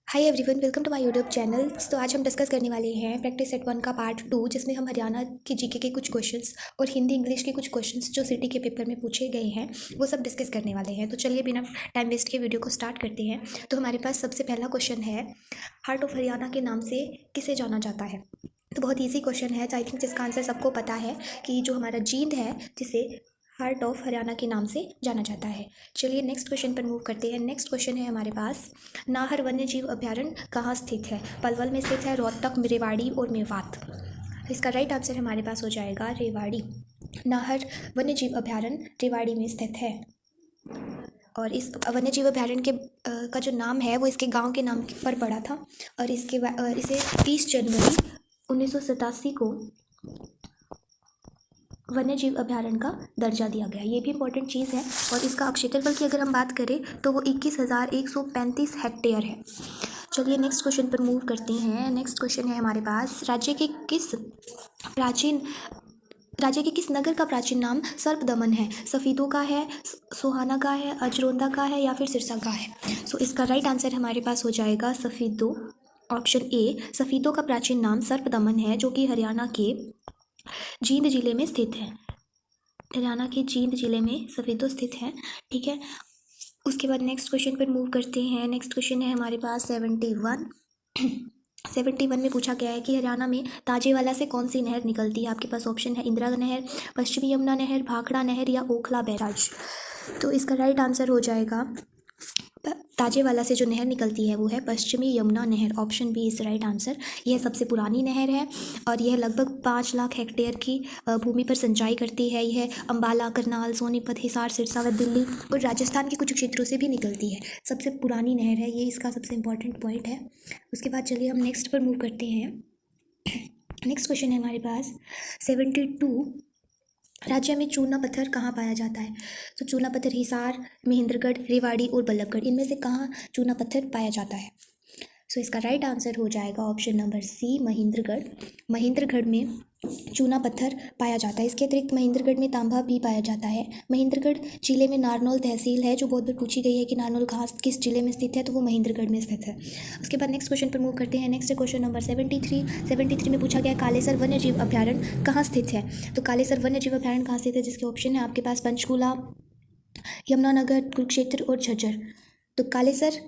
Hi everyone, welcome to my YouTube channel. तो आज हम डिस्कस करने वाले हैं प्रैक्टिस सेट 1 का पार्ट 2, जिसमें हम हरियाणा की जीके के कुछ क्वेश्चंस और हिंदी इंग्लिश के कुछ क्वेश्चंस जो सिटी के पेपर में पूछे गए हैं वो सब डिस्कस करने वाले हैं। तो चलिए बिना टाइम वेस्ट के वीडियो को स्टार्ट करते हैं। तो हमारे पास सबसे पहला क्वेश्चन है, हार्ट ऑफ हरियाणा के नाम से किसे जाना जाता है। तो बहुत ईजी क्वेश्चन है, आई थिंक जिसका आंसर सबको पता है कि जो हमारा जींद है जिसे हार्ट ऑफ हरियाणा के नाम से जाना जाता है। चलिए नेक्स्ट क्वेश्चन पर मूव करते हैं। नेक्स्ट क्वेश्चन है हमारे पास, नाहर वन्य जीव अभ्यारण्य कहाँ स्थित है। पलवल में स्थित है, रोहतक, रेवाड़ी और मेवात। तो इसका राइट आंसर हमारे पास हो जाएगा रेवाड़ी। नाहर वन्य जीव अभ्यारण्य रेवाड़ी में स्थित है और इस वन्य जीव अभ्यारण्य के का जो नाम है वो इसके गाँव के नाम पर पड़ा था और इसे 30 जनवरी 1987 को वन्य जीव अभ्यारण्य का दर्जा दिया गया। ये भी इंपॉर्टेंट चीज़ है। और इसका क्षेत्रफल की अगर हम बात करें तो वो 21,135 हेक्टेयर है। चलिए नेक्स्ट क्वेश्चन पर मूव करते हैं। नेक्स्ट क्वेश्चन है हमारे पास, राज्य के किस नगर का प्राचीन नाम सर्पदमन है। सफीदों का है, सोहाना का है, अजरोंदा का है या फिर सिरसा का है। सो इसका राइट आंसर हमारे पास हो जाएगा सफीदों। ऑप्शन ए, सफीदों का प्राचीन नाम सर्पदमन है जो कि हरियाणा के जींद जिले में स्थित है। हरियाणा के जींद जिले में सफीदों स्थित है। ठीक है, उसके बाद नेक्स्ट क्वेश्चन पर मूव करते हैं। नेक्स्ट क्वेश्चन है हमारे पास 71 में पूछा गया है कि हरियाणा में ताजेवाला से कौन सी नहर निकलती है। आपके पास ऑप्शन है इंदिरा नहर, पश्चिमी यमुना नहर, भाखड़ा नहर या ओखला बैराज। तो इसका राइट आंसर हो जाएगा, ताजेवाला से जो नहर निकलती है वो है पश्चिमी यमुना नहर। Option B is right answer. यह सबसे पुरानी नहर है और यह लगभग 5 लाख हेक्टेयर की भूमि पर सिंचाई करती है। यह अंबाला, करनाल, सोनीपत, हिसार, सिरसा व दिल्ली और राजस्थान के कुछ क्षेत्रों से भी निकलती है। सबसे पुरानी नहर है, ये इसका सबसे इंपॉर्टेंट पॉइंट है। उसके बाद चलिए हम नेक्स्ट पर मूव करते हैं। नेक्स्ट क्वेश्चन है हमारे पास 72, राज्य में चूना पत्थर कहाँ पाया जाता है। तो चूना पत्थर हिसार, महेंद्रगढ़, रेवाड़ी और बल्लभगढ़, इनमें से कहाँ चूना पत्थर पाया जाता है। सो इसका राइट आंसर हो जाएगा option number C, Mahendragarh. Mahendragarh में चूना पत्थर पाया जाता है। इसके अतिरिक्त महेंद्रगढ़ में तांबा भी पाया जाता है। महेंद्रगढ़ जिले में नारनौल तहसील है, जो बहुत बार पूछी गई है कि नारनौल कहाँ किस जिले में स्थित है, तो वो महेंद्रगढ़ में स्थित है। उसके बाद नेक्स्ट क्वेश्चन पर मूव करते हैं। नेक्स्ट क्वेश्चन नंबर 73 में पूछा गया कालेसर वन्य जीव अभ्यारण्य कहाँ स्थित है। तो कालेसर वन्य जीव अभ्यारण्य कहाँ स्थित है, जिसके ऑप्शन है आपके पास पंचकूला, यमुनानगर, कुरुक्षेत्र और झज्जर। तो कालेसर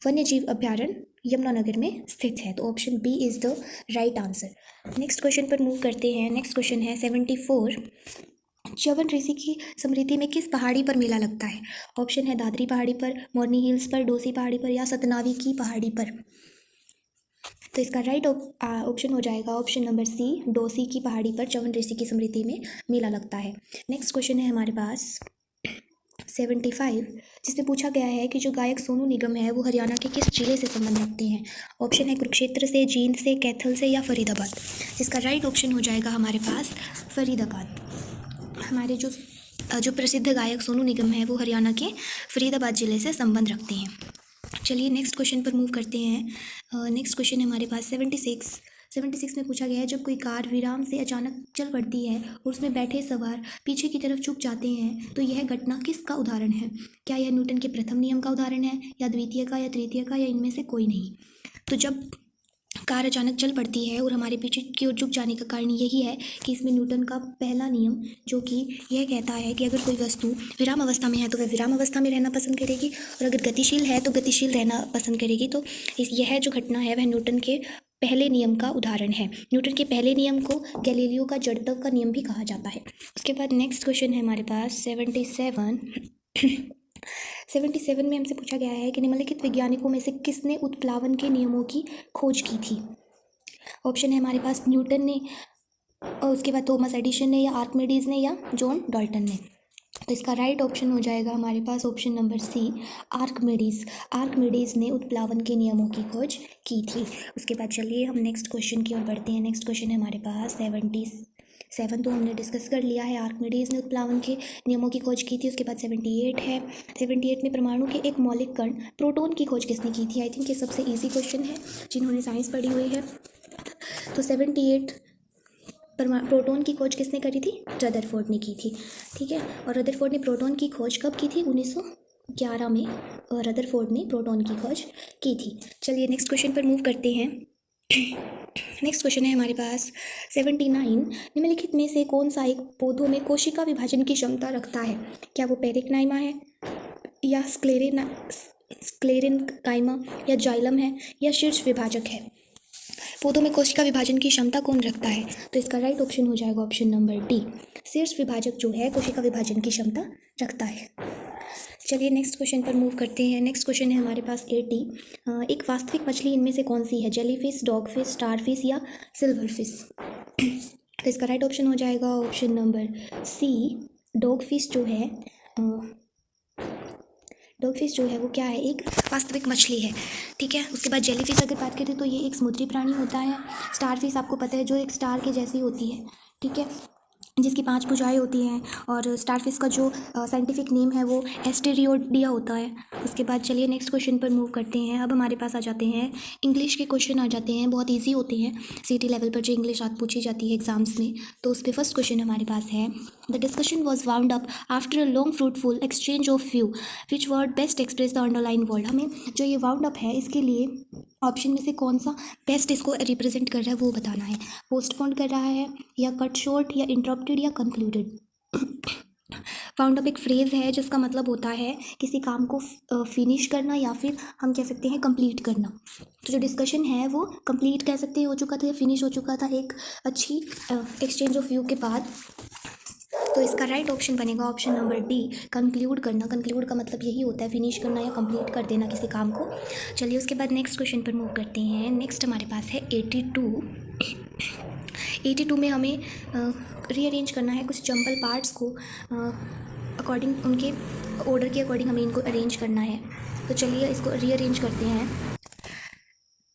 वन्य जीव अभ्यारण्य यमुनानगर में स्थित है। तो option B is the right answer. Next question पर मूव करते हैं। नेक्स्ट क्वेश्चन है 74, च्यवन ऋषि की स्मृति में किस पहाड़ी पर मेला लगता है। ऑप्शन है दादरी पहाड़ी पर, मोरनी हिल्स पर, डोसी पहाड़ी पर या सतनावी की पहाड़ी पर। तो इसका राइट ऑप्शन हो जाएगा ऑप्शन नंबर सी, डोसी की पहाड़ी पर च्यवन ऋषि की स्मृति में मेला लगता है। नेक्स्ट क्वेश्चन है हमारे पास 75, जिसमें पूछा गया है कि जो गायक सोनू निगम है वो हरियाणा के किस जिले से संबंध रखते हैं। ऑप्शन है कुरुक्षेत्र से, जींद से, कैथल से या फरीदाबाद। जिसका राइट ऑप्शन हो जाएगा हमारे पास फरीदाबाद। हमारे जो प्रसिद्ध गायक सोनू निगम है वो हरियाणा के फरीदाबाद जिले से संबंध रखते हैं। चलिए नेक्स्ट क्वेश्चन पर मूव करते हैं। नेक्स्ट क्वेश्चन है हमारे पास 76 में पूछा गया है, जब कोई कार विराम से अचानक चल पड़ती है और उसमें बैठे सवार पीछे की तरफ झुक जाते हैं तो यह घटना किसका उदाहरण है। क्या यह न्यूटन के प्रथम नियम का उदाहरण है, या द्वितीय का, या तृतीय का, या इनमें से कोई नहीं। तो जब कार अचानक चल पड़ती है और हमारे पीछे की ओर झुक जाने का कारण यही है कि इसमें न्यूटन का पहला नियम जो कि यह कहता है कि अगर कोई वस्तु विराम अवस्था में है तो वह विराम अवस्था में रहना पसंद करेगी और अगर गतिशील है तो गतिशील रहना पसंद करेगी। तो यह जो घटना है वह न्यूटन के पहले नियम का उदाहरण है। न्यूटन के पहले नियम को गैलीलियो का जड़त्व का नियम भी कहा जाता है। उसके बाद नेक्स्ट क्वेश्चन है हमारे पास 77 में हमसे पूछा गया है कि निम्नलिखित वैज्ञानिकों में से किसने उत्प्लावन के नियमों की खोज की थी। ऑप्शन है हमारे पास न्यूटन ने, और उसके बाद थॉमस एडिसन ने, या आर्किमिडीज ने, या जॉन डाल्टन ने। तो इसका राइट ऑप्शन हो जाएगा हमारे पास ऑप्शन नंबर सी, आर्किमिडीज ने उत्प्लावन के नियमों की खोज की थी। उसके बाद चलिए हम नेक्स्ट क्वेश्चन की ओर बढ़ते हैं। नेक्स्ट क्वेश्चन है हमारे पास 77 तो हमने डिस्कस कर लिया है, आर्किमिडीज ने उत्प्लावन के नियमों की खोज की थी। उसके बाद 78 है। 78 में परमाणु के एक मौलिक कण प्रोटॉन की खोज किसने की थी। आई थिंक ये सबसे ईजी क्वेश्चन है जिन्होंने साइंस पढ़ी हुई है। तो 78 प्रोटॉन की खोज किसने करी थी, रदरफोर्ड ने की थी। ठीक है, और रदरफोर्ड ने प्रोटॉन की खोज कब की थी, 1911 में रदरफोर्ड ने प्रोटॉन की खोज की थी। चलिए नेक्स्ट क्वेश्चन पर मूव करते हैं। नेक्स्ट क्वेश्चन है हमारे पास 79। निम्नलिखित में से कौन सा एक पौधों में कोशिका विभाजन की क्षमता रखता है? क्या वो पेरिक्नाइमा है, या स्क्लेरेनकाइमा, या जाइलम है, या शीर्ष विभाजक है? पौधों में कोशिका विभाजन की क्षमता कौन रखता है? तो इसका राइट ऑप्शन हो जाएगा ऑप्शन नंबर डी, शीर्ष विभाजक जो है कोशिका विभाजन की क्षमता रखता है। चलिए नेक्स्ट क्वेश्चन पर मूव करते हैं। नेक्स्ट क्वेश्चन है हमारे पास 80। एक वास्तविक मछली इनमें से कौन सी है? जेलीफिश, डॉगफिश, स्टारफिश या सिल्वरफिश? तो इसका राइट ऑप्शन हो जाएगा ऑप्शन नंबर सी, डॉगफिश जो है डॉगफिश जो है वो क्या है? एक वास्तविक मछली है। ठीक है, उसके बाद जेलीफिश अगर बात करें तो ये एक समुद्री प्राणी होता है। स्टारफिश आपको पता है जो एक स्टार के जैसी होती है, ठीक है, जिसकी 5 भुजाएं होती हैं। और स्टारफिश का जो साइंटिफिक नेम है वो एस्टेरियोडिया होता है। उसके बाद चलिए नेक्स्ट क्वेश्चन पर मूव करते हैं। अब हमारे पास आ जाते हैं इंग्लिश के क्वेश्चन आ जाते हैं, बहुत इजी होते हैं सीटी लेवल पर जो इंग्लिश आज पूछी जाती है एग्जाम्स में। तो उस पर फर्स्ट क्वेश्चन हमारे पास है, the discussion was wound up after a long fruitful exchange of view which word best express the underline word. हमें जो ये वाउंड अप है इसके लिए ऑप्शन में से कौन सा बेस्ट इसको रिप्रेजेंट कर रहा है वो बताना है। पोस्टपोन कर रहा है, या कट शॉर्ट, या इंटरप्टेड, या कंक्लूडेड। वाउंड अप एक फ्रेज़ है जिसका मतलब होता है किसी काम को फिनिश करना, या फिर हम कह सकते हैं कंप्लीट करना। तो जो डिस्कशन है वो कंप्लीट कह सकते हैं हो चुका था, या फिनिश हो चुका था एक अच्छी एक्सचेंज ऑफ व्यू के बाद। तो इसका राइट ऑप्शन बनेगा ऑप्शन नंबर डी, कंक्लूड करना। कंक्लूड का मतलब यही होता है फिनिश करना या कंप्लीट कर देना किसी काम को। चलिए उसके बाद नेक्स्ट क्वेश्चन पर मूव करते हैं। नेक्स्ट हमारे पास है 82। 82 में हमें रीअरेंज करना है कुछ जंबल पार्ट्स को, अकॉर्डिंग उनके ऑर्डर के अकॉर्डिंग हमें इनको अरेंज करना है। तो चलिए इसको रीअरेंज करते हैं।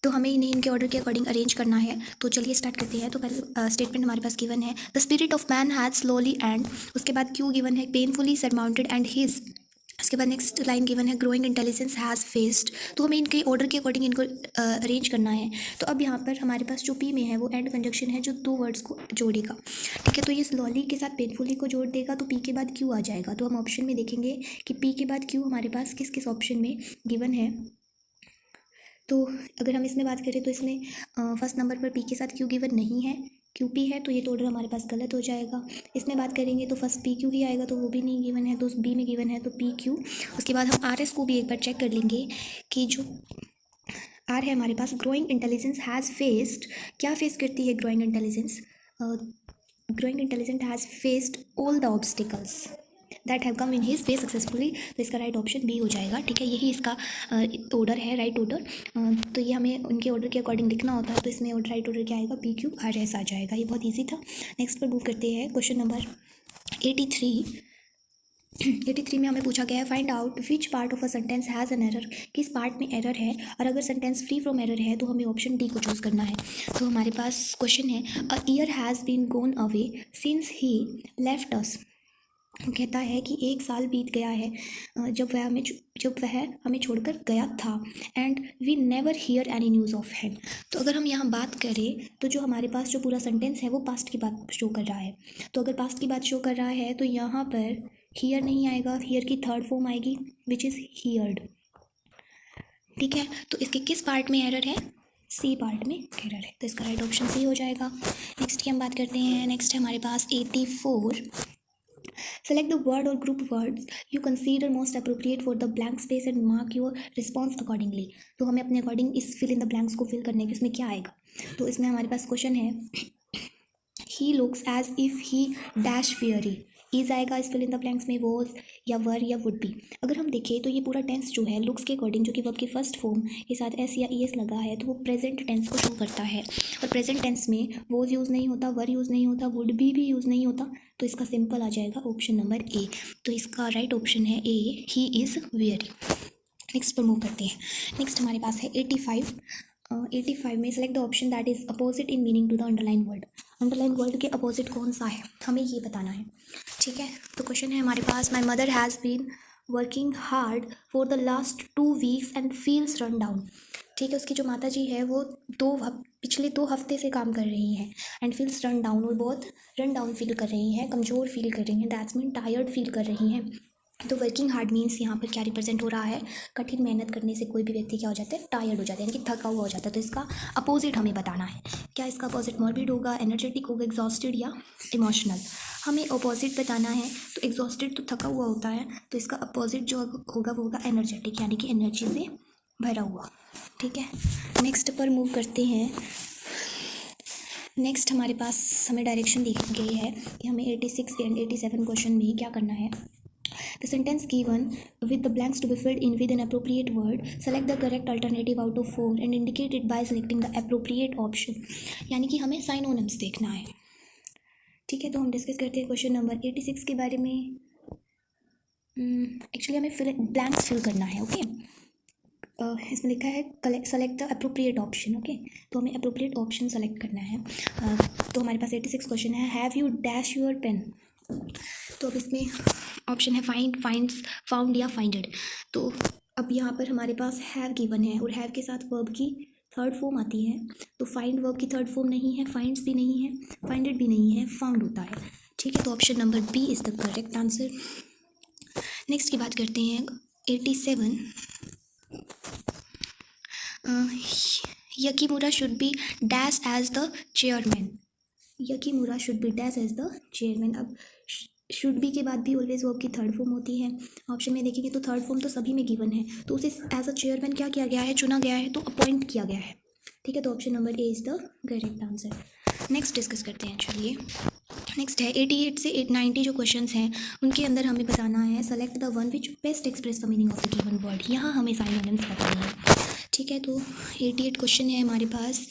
तो हमें इन्हें इनके ऑर्डर के अकॉर्डिंग अरेंज करना है। तो चलिए स्टार्ट करते हैं। तो पहले स्टेटमेंट हमारे पास गिवन है, the spirit of man has slowly and, उसके बाद क्यू गिवन है, पेनफुली सरमाउंटेड एंड हिज। उसके बाद नेक्स्ट लाइन गिवन है, ग्रोइंग इंटेलिजेंस हैज़ फेस्ड। तो हमें इनके ऑर्डर के अकॉर्डिंग इनको अरेंज करना है। तो अब यहाँ पर हमारे पास जो पी में है वो एंड कंजक्शन है जो 2 वर्ड्स को जोड़ेगा। ठीक है, तो ये स्लोली के साथ पेनफुली को जोड़ देगा, तो पी के बाद क्यू आ जाएगा। तो हम ऑप्शन में देखेंगे कि पी के बाद क्यू हमारे पास किस किस ऑप्शन में गिवन है। तो अगर हम इसमें बात करें तो इसमें फर्स्ट नंबर पर पी के साथ क्यू गिवन नहीं है, क्यू पी है, तो ये तो ऑर्डर हमारे पास गलत हो जाएगा। इसमें बात करेंगे तो फर्स्ट पी क्यू ही आएगा, तो वो भी नहीं गिवन है, तो बी में गिवन है तो पी क्यू। उसके बाद हम आर एस को भी एक बार चेक कर लेंगे कि जो आर है हमारे पास, ग्रोइंग इंटेलिजेंस हैज़ फेस्ड, क्या फेस करती है growing intelligence? Growing intelligence has faced all the obstacles that have come in his way successfully. तो इसका राइट ऑप्शन बी हो जाएगा। ठीक है, यही इसका ऑर्डर है, राइट ऑर्डर। तो ये हमें उनके ऑर्डर के अकॉर्डिंग लिखना होता है। तो इसमें राइट ऑर्डर क्या आएगा? पी क्यू आर एस आ जाएगा। ये बहुत ईजी था। नेक्स्ट पर मूव करते हैं क्वेश्चन नंबर 83। 83 में हमें पूछा गया है, find out which part of a sentence has an error, किस पार्ट में एरर है, और अगर सेंटेंस फ्री फ्रॉम एरर है तो हमें ऑप्शन डी को चूज़ करना है। तो हमारे पास क्वेश्चन है, a year has been gone away since he left us. कहता है कि 1 साल बीत गया है जब वह हमें छोड़कर गया था, and we never hear any news of him. तो अगर हम यहाँ बात करें तो जो हमारे पास जो पूरा सेंटेंस है वो पास्ट की बात शो कर रहा है। तो अगर पास्ट की बात शो कर रहा है तो यहाँ पर हियर नहीं आएगा, हियर की थर्ड फॉर्म आएगी विच इज़ हियर्ड। ठीक है, तो इसके किस पार्ट में एरर है? सी पार्ट में एरर है, तो इसका राइट ऑप्शन सी हो जाएगा। नेक्स्ट की हम बात करते हैं। नेक्स्ट है हमारे पास 84। Select the word or group words you consider most appropriate for the blank space and mark your response accordingly। तो हमें अपने अकॉर्डिंग इस फिल इन द ब्लैंक्स को फिल करने के इसमें क्या आएगा। तो इसमें हमारे पास क्वेश्चन है, he looks as if he dash fiery। Is आएगा इस फिल इन द ब्लैंक्स में, वॉज या वर या वुड बी। अगर हम देखें तो ये पूरा टेंस जो है लुक्स के अकॉर्डिंग, जो कि वर्ब की फर्स्ट फॉर्म के साथ एस या ई एस लगा है, तो वो प्रेजेंट टेंस को शो करता है। और प्रेजेंट टेंस में वॉज यूज़ नहीं होता, वर यूज़ नहीं होता, वुड बी भी यूज़ नहीं होता। तो इसका सिंपल आ जाएगा ऑप्शन नंबर ए। तो इसका राइट ऑप्शन है A, he is very. Next पर मूव करते हैं। नेक्स्ट हमारे पास है 85। 85 में select the option that is opposite in meaning to the underline word. Underline word के अपोजिट कौन सा है हमें ये बताना है। ठीक है, तो क्वेश्चन है हमारे पास, my mother has been working hard for the last 2 weeks and feels run down. ठीक है, उसकी जो माता जी है वो पिछले 2 हफ्ते से काम कर रही हैं, एंड फील्स रन डाउन, और बहुत रन डाउन फील कर रही हैं, कमज़ोर फील कर रही हैं, दैट्स मीन टायर्ड फील कर रही हैं। तो वर्किंग हार्ड मीन्स यहाँ पर क्या रिप्रेजेंट हो रहा है, कठिन मेहनत करने से कोई भी व्यक्ति क्या हो जाता है, टायर्ड हो जाता है, यानी कि थका हुआ हो जाता है। तो इसका अपोजिट हमें बताना है। क्या इसका अपोजिट मॉर्बिड होगा, एनर्जेटिक होगा, एग्जॉस्टेड या इमोशनल? हमें अपोजिट बताना है। तो एग्जॉस्टेड तो थका हुआ होता है, तो इसका अपोजिट जो होगा वो होगा एनर्जेटिक, यानी कि एनर्जी से भरा हुआ। ठीक है, नेक्स्ट पर मूव करते हैं। नेक्स्ट हमारे पास हमें डायरेक्शन दी गई है कि हमें 86 एंड 87 क्वेश्चन में क्या करना है। The sentence given with the blanks to be filled in with an appropriate word. Select the correct alternative out of 4 and indicate it by selecting the appropriate option. यानी कि हमें synonyms देखना है। ठीक है, तो हम डिस्कस करते हैं क्वेश्चन नंबर 86 के बारे में। एक्चुअली हमें ब्लैंक्स फिल करना है। ओके, इसमें लिखा है select the appropriate option. Okay, तो हमें अप्रोप्रिएट ऑप्शन सेलेक्ट करना है। तो हमारे पास 86 क्वेश्चन है, have you dash your pen. तो अब इसमें ऑप्शन है फाइंड, फाइंड्स, फाउंड या फाइंडेड। तो अब यहाँ पर हमारे पास हैव गिवन है और हैव के साथ वर्ब की थर्ड फॉर्म आती है। तो फाइंड वर्ब की थर्ड फॉर्म नहीं है, फाइंड्स भी नहीं है, फाइंडेड भी नहीं है, फाउंड होता है। ठीक है, तो option number B is the correct answer. Next की बात करते हैं 87। Yakimura should be dash as the chairman. Yakimura should be dash as the chairman. अब शुड बी के बाद भी ऑलवेज वर्ब की थर्ड फॉर्म होती है। ऑप्शन में देखेंगे तो थर्ड फॉर्म तो सभी में गिवन है, तो उसे एज अ चेयरमैन क्या किया गया है, चुना गया है, तो अपॉइंट किया गया है। ठीक है, तो option number A is the correct answer. Next discuss करते हैं। चलिए, नेक्स्ट है 88 से 890 जो क्वेश्चंस हैं उनके अंदर हमें बताना है select the one which best express the meaning of the given word. यहाँ हमें साइनोनिम्स बताने हैं। ठीक है, तो 88 क्वेश्चन है हमारे पास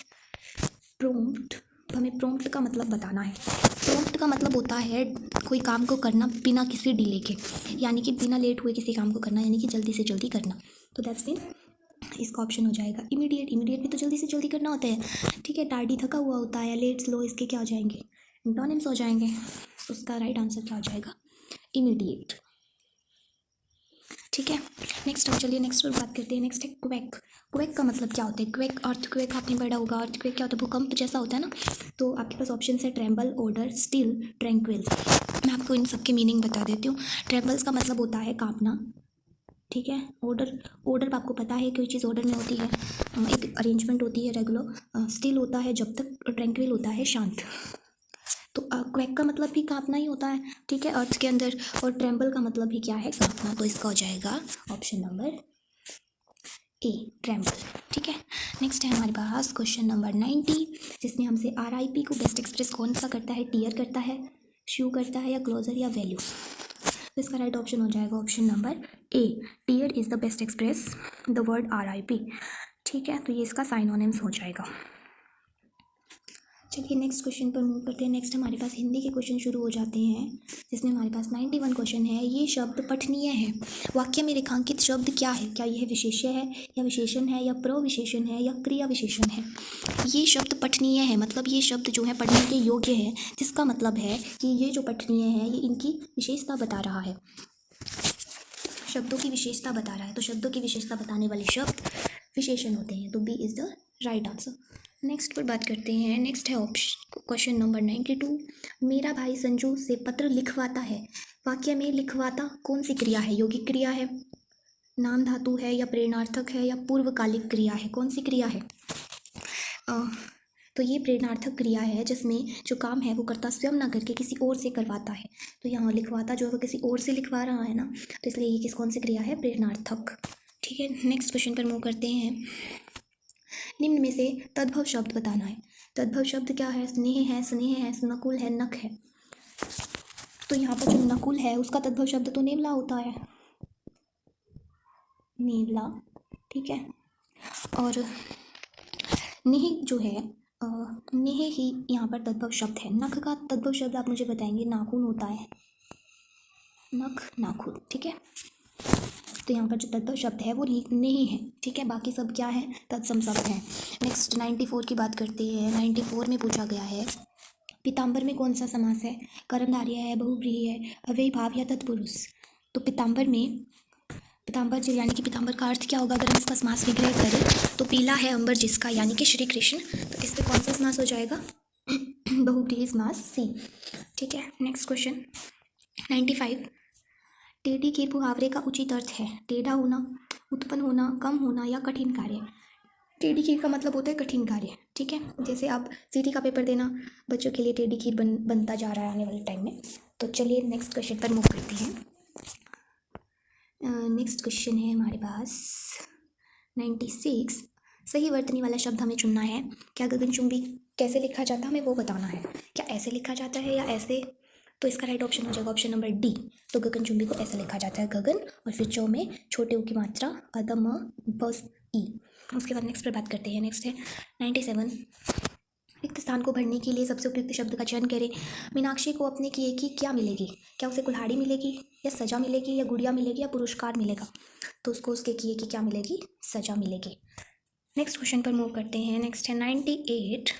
प्रॉम्प्ट। हमें प्रॉम्प्ट का मतलब बताना है। प्रॉम्प्ट का मतलब होता है कोई काम को करना बिना किसी डिले के, यानी कि बिना लेट हुए किसी काम को करना, यानी कि जल्दी से जल्दी करना। तो दैट्स मीन इसका ऑप्शन हो जाएगा इमीडिएट। इमीडिएट भी तो जल्दी से जल्दी करना होता है। ठीक है, टार्डी थका हुआ होता है, लेट स्लो इसके क्या हो जाएंगे, एंटोनिम्स हो जाएंगे। उसका राइट आंसर क्या हो जाएगा, इमीडिएट। ठीक है, नेक्स्ट हम चलिए नेक्स्ट पर बात करते हैं। नेक्स्ट है क्वेक। क्वेक का मतलब क्या होता है, क्वेक अर्थक्वेक आपने पढ़ा होगा। अर्थक्वेक क्या होता है, भूकंप जैसा होता है ना। तो आपके पास ऑप्शन है ट्रेम्बल, ऑर्डर, स्टिल, ट्रैंक्विल। मैं आपको इन सब के मीनिंग बता देती हूँ। ट्रेम्बल्स का मतलब होता है कांपना। ठीक है, ऑर्डर आपको पता है कोई चीज़ ऑर्डर में होती है, एक अरेंजमेंट होती है रेगुलर। स्टिल होता है जब तक, ट्रैंक्विल होता है शांत। तो क्वेक का मतलब भी कांपना ही होता है। ठीक है, अर्थ के अंदर। और ट्रेम्बल का मतलब भी क्या है, कांपना। तो इसका हो जाएगा ऑप्शन नंबर ए, ट्रेम्बल। ठीक है, नेक्स्ट है हमारे पास क्वेश्चन नंबर 90, जिसमें हमसे RIP को बेस्ट एक्सप्रेस कौन सा करता है, टीयर करता है, शू करता है, या क्लोजर, या वैल्यू। तो इसका राइट ऑप्शन हो जाएगा option number A, tear is the best express the word RIP। ठीक है, तो ये इसका साइनोनिम्स हो जाएगा। चलिए नेक्स्ट क्वेश्चन पर मूव करते हैं। नेक्स्ट हमारे पास हिंदी के क्वेश्चन शुरू हो जाते हैं, जिसमें हमारे पास 91 क्वेश्चन है। ये शब्द पठनीय है। वाक्य में रेखांकित शब्द क्या है, क्या यह विशेष्य है, या विशेषण है, या प्रविशेषण है, या क्रिया विशेषण है। ये शब्द पठनीय है, मतलब ये शब्द जो है पढ़ने के योग्य है, जिसका मतलब है कि ये जो पठनीय है ये इनकी विशेषता बता रहा है, शब्दों की विशेषता बता रहा है। तो शब्दों की विशेषता बताने वाले शब्द विशेषण होते हैं। तो B is the right answer. Next पर बात करते हैं। नेक्स्ट है क्वेश्चन नंबर 92। मेरा भाई संजू से पत्र लिखवाता है। वाक्य में लिखवाता कौन सी क्रिया है, यौगिक क्रिया है, नाम धातु है, या प्रेरणार्थक है, या पूर्वकालिक क्रिया है, कौन सी क्रिया है। तो ये प्रेरणार्थक क्रिया है, जिसमें जो काम है वो कर्ता स्वयं ना करके किसी और से करवाता है। तो यहाँ लिखवाता जो है वो किसी और से लिखवा रहा है ना, तो इसलिए ये कौन सी क्रिया है, प्रेरणार्थक। ठीक है, नेक्स्ट क्वेश्चन पर मूव करते हैं। निम्न में से तद्भव शब्द बताना है। तद्भव शब्द क्या है, स्नेह है, नकुल है, नख है। तो यहाँ पर जो नकुल है उसका तद्भव शब्द तो नेवला होता है, नेवला। ठीक है, और नेह जो है नेह ही यहाँ पर तद्भव शब्द है। नख का तद्भव शब्द आप मुझे बताएंगे, नाखून होता है, नख, नाखून। ठीक है, तो यहाँ पर जो तद्भव शब्द है वो नहीं है। ठीक है, बाकी सब क्या है, तत्सम शब्द हैं। नेक्स्ट 94 की बात करते हैं। 94 में पूछा गया है पीताम्बर में कौन सा समास है, कर्मधारय है, बहुव्रीहि है, अव्ययीभाव या तत्पुरुष। तो पीताम्बर में, पीताम्बर जो यानी कि पीताम्बर का अर्थ क्या होगा, अगर हम इसका समास विग्रह करें तो पीला है अंबर जिसका, यानी कि श्री कृष्ण। तो इस पर कौन सा समास हो जाएगा, बहुव्रीहि समास सी। ठीक है, नेक्स्ट क्वेश्चन 95। टेढ़ी खीर मुहावरे का उचित अर्थ है टेढ़ा होना, उत्पन्न होना, कम होना या कठिन कार्य। टेढ़ी खीर का मतलब होता है कठिन कार्य, ठीक है। जैसे आप सीटी का पेपर देना, बच्चों के लिए टेढ़ी खीर बनता जा रहा है आने वाले टाइम में। तो चलिए नेक्स्ट क्वेश्चन पर मूव करते हैं। नेक्स्ट क्वेश्चन है हमारे पास 96। सही वर्तनी वाला शब्द हमें चुनना है। क्या गगनचुंबी कैसे लिखा जाता है हमें वो बताना है। क्या ऐसे लिखा जाता है या ऐसे? तो इसका राइट ऑप्शन हो जाएगा ऑप्शन नंबर डी। तो गगनचुंबी को ऐसे लिखा जाता है, गगन और फिर चौ में छोटे ऊ की मात्रा अदम बस ई। उसके बाद नेक्स्ट पर बात करते हैं। नेक्स्ट है 97। रिक्त स्थान को भरने के लिए सबसे उपयुक्त शब्द का चयन करें। मीनाक्षी को अपने किए की क्या मिलेगी? क्या उसे कुल्हाड़ी मिलेगी या सजा मिलेगी या गुड़िया मिलेगी या पुरस्कार मिलेगा? तो उसको उसके किए की क्या मिलेगी? सजा मिलेगी। नेक्स्ट क्वेश्चन पर मूव करते हैं। नेक्स्ट है 98।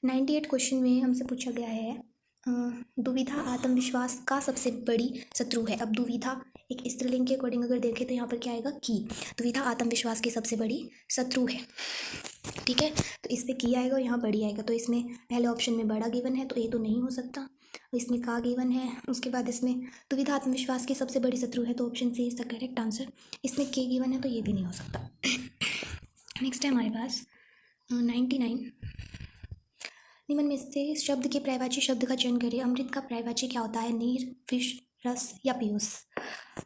98 क्वेश्चन में हमसे पूछा गया है दुविधा आत्मविश्वास का सबसे बड़ी शत्रु है। अब दुविधा एक स्त्रीलिंग के अकॉर्डिंग अगर देखें तो यहाँ पर क्या आएगा? की। दुविधा आत्मविश्वास की सबसे बड़ी शत्रु है, ठीक है। तो इस पर की आएगा और यहाँ बड़ी आएगा। तो इसमें पहले ऑप्शन में बड़ा गिवन है तो ये तो नहीं हो सकता, इसमें का गिवन है। उसके बाद इसमें दुविधा आत्मविश्वास की सबसे बड़ी शत्रु है तो option C is the correct answer. इसमें के गिवन है तो ये भी नहीं हो सकता। नेक्स्ट है हमारे पास 99। निम्न में से शब्द के पर्यायवाची शब्द का चयन करें। अमृत का पर्यायवाची क्या होता है? नीर, फिश, रस या पीयूष?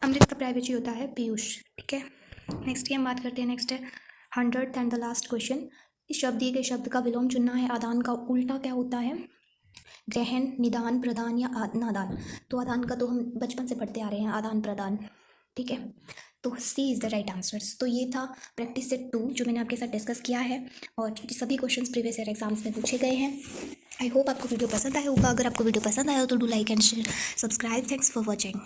अमृत का पर्यायवाची होता है पीयूष, ठीक है। नेक्स्ट की हम बात करते हैं। नेक्स्ट है 100 एंड द लास्ट क्वेश्चन। इस शब्द दिए गए शब्द का विलोम चुनना है। आदान का उल्टा क्या होता है? ग्रहण, निदान, प्रदान या नादान? तो आदान का तो हम बचपन से पढ़ते आ रहे हैं, आदान प्रदान, ठीक है। तो सी इज़ द राइट आंसर्स। तो ये था प्रैक्टिस सेट 2 जो मैंने आपके साथ डिस्कस किया है और सभी क्वेश्चंस प्रीवियस ईयर एग्जाम्स में पूछे गए हैं। आई होप आपको वीडियो पसंद आया होगा। अगर आपको वीडियो पसंद आया हो तो do like and share, subscribe. Thanks for watching.